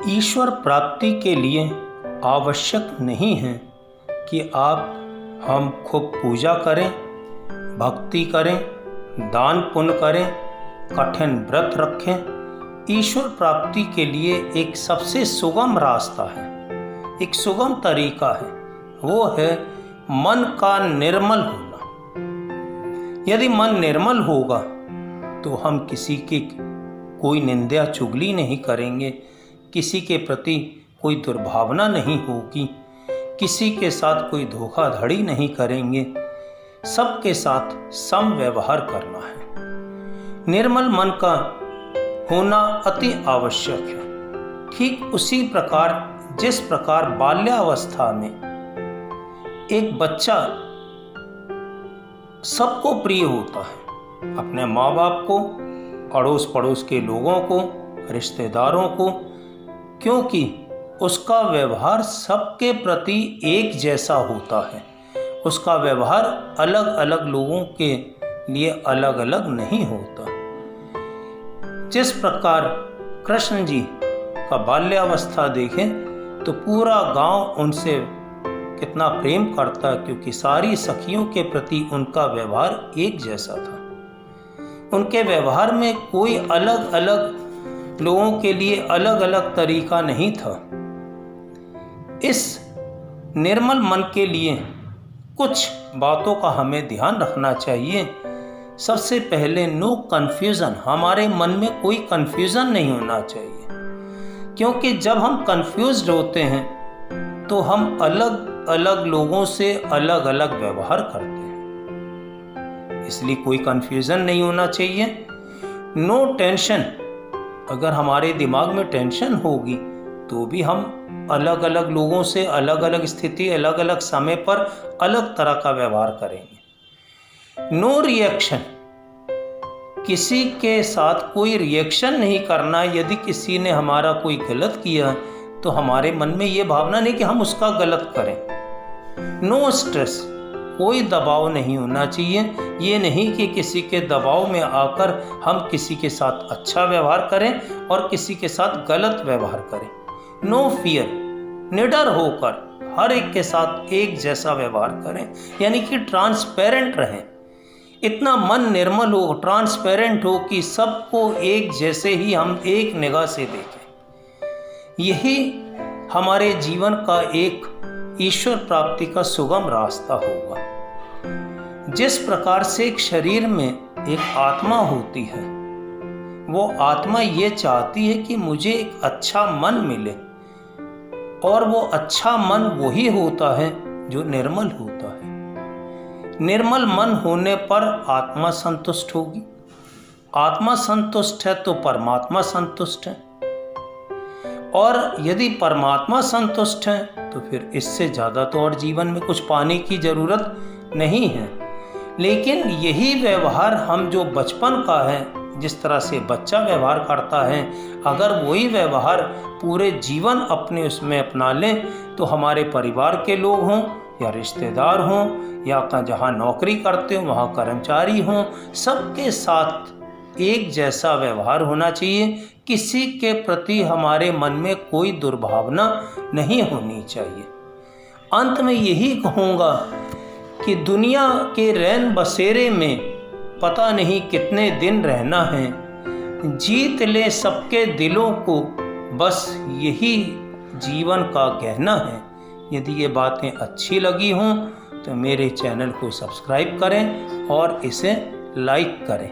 ईश्वर प्राप्ति के लिए आवश्यक नहीं है कि हम खूब पूजा करें, भक्ति करें, दान पुण्य करें, कठिन व्रत रखें। ईश्वर प्राप्ति के लिए एक सबसे सुगम रास्ता है, एक सुगम तरीका है, वो है मन का निर्मल होना। यदि मन निर्मल होगा तो हम किसी की कोई निंदा चुगली नहीं करेंगे, किसी के प्रति कोई दुर्भावना नहीं होगी, किसी के साथ कोई धोखाधड़ी नहीं करेंगे, सबके साथ सम व्यवहार करना है। निर्मल मन का होना अति आवश्यक है। ठीक उसी प्रकार जिस प्रकार बाल्यावस्था में एक बच्चा सबको प्रिय होता है, अपने माँ बाप को, अड़ोस पड़ोस के लोगों को, रिश्तेदारों को, क्योंकि उसका व्यवहार सबके प्रति एक जैसा होता है। उसका व्यवहार अलग अलग लोगों के लिए अलग अलग नहीं होता। जिस प्रकार कृष्ण जी का बाल्यावस्था देखें तो पूरा गांव उनसे कितना प्रेम करता, क्योंकि सारी सखियों के प्रति उनका व्यवहार एक जैसा था। उनके व्यवहार में कोई अलग अलग लोगों के लिए अलग अलग तरीका नहीं था। इस निर्मल मन के लिए कुछ बातों का हमें ध्यान रखना चाहिए। सबसे पहले नो कन्फ्यूज़न, हमारे मन में कोई कन्फ्यूज़न नहीं होना चाहिए, क्योंकि जब हम कन्फ्यूज्ड होते हैं तो हम अलग अलग लोगों से अलग अलग व्यवहार करते हैं। इसलिए कोई कन्फ्यूज़न नहीं होना चाहिए। नो टेंशन, अगर हमारे दिमाग में टेंशन होगी तो भी हम अलग अलग लोगों से अलग अलग स्थिति, अलग अलग समय पर अलग तरह का व्यवहार करेंगे। नो रिएक्शन, किसी के साथ कोई रिएक्शन नहीं करना। यदि किसी ने हमारा कोई गलत किया तो हमारे मन में ये भावना नहीं कि हम उसका गलत करें। नो स्ट्रेस, कोई दबाव नहीं होना चाहिए। ये नहीं कि किसी के दबाव में आकर हम किसी के साथ अच्छा व्यवहार करें और किसी के साथ गलत व्यवहार करें। नो फियर, निडर होकर हर एक के साथ एक जैसा व्यवहार करें, यानी कि ट्रांसपेरेंट रहें। इतना मन निर्मल हो, ट्रांसपेरेंट हो कि सबको एक जैसे ही हम एक निगाह से देखें। यही हमारे जीवन का एक ईश्वर प्राप्ति का सुगम रास्ता होगा। जिस प्रकार से एक शरीर में एक आत्मा होती है, वो आत्मा ये चाहती है कि मुझे एक अच्छा मन मिले, और वो अच्छा मन वही होता है जो निर्मल होता है। निर्मल मन होने पर आत्मा संतुष्ट होगी, आत्मा संतुष्ट है तो परमात्मा संतुष्ट है, और यदि परमात्मा संतुष्ट है तो फिर इससे ज़्यादा तो और जीवन में कुछ पाने की ज़रूरत नहीं है। लेकिन यही व्यवहार हम जो बचपन का है, जिस तरह से बच्चा व्यवहार करता है, अगर वही व्यवहार पूरे जीवन अपने उसमें अपना लें तो हमारे परिवार के लोग हों या रिश्तेदार हों या जहाँ नौकरी करते हो वहाँ कर्मचारी हों, सबके साथ एक जैसा व्यवहार होना चाहिए। किसी के प्रति हमारे मन में कोई दुर्भावना नहीं होनी चाहिए। अंत में यही कहूँगा कि दुनिया के रैन बसेरे में पता नहीं कितने दिन रहना है, जीत ले सबके दिलों को, बस यही जीवन का कहना है। यदि ये बातें अच्छी लगी हों तो मेरे चैनल को सब्सक्राइब करें और इसे लाइक करें।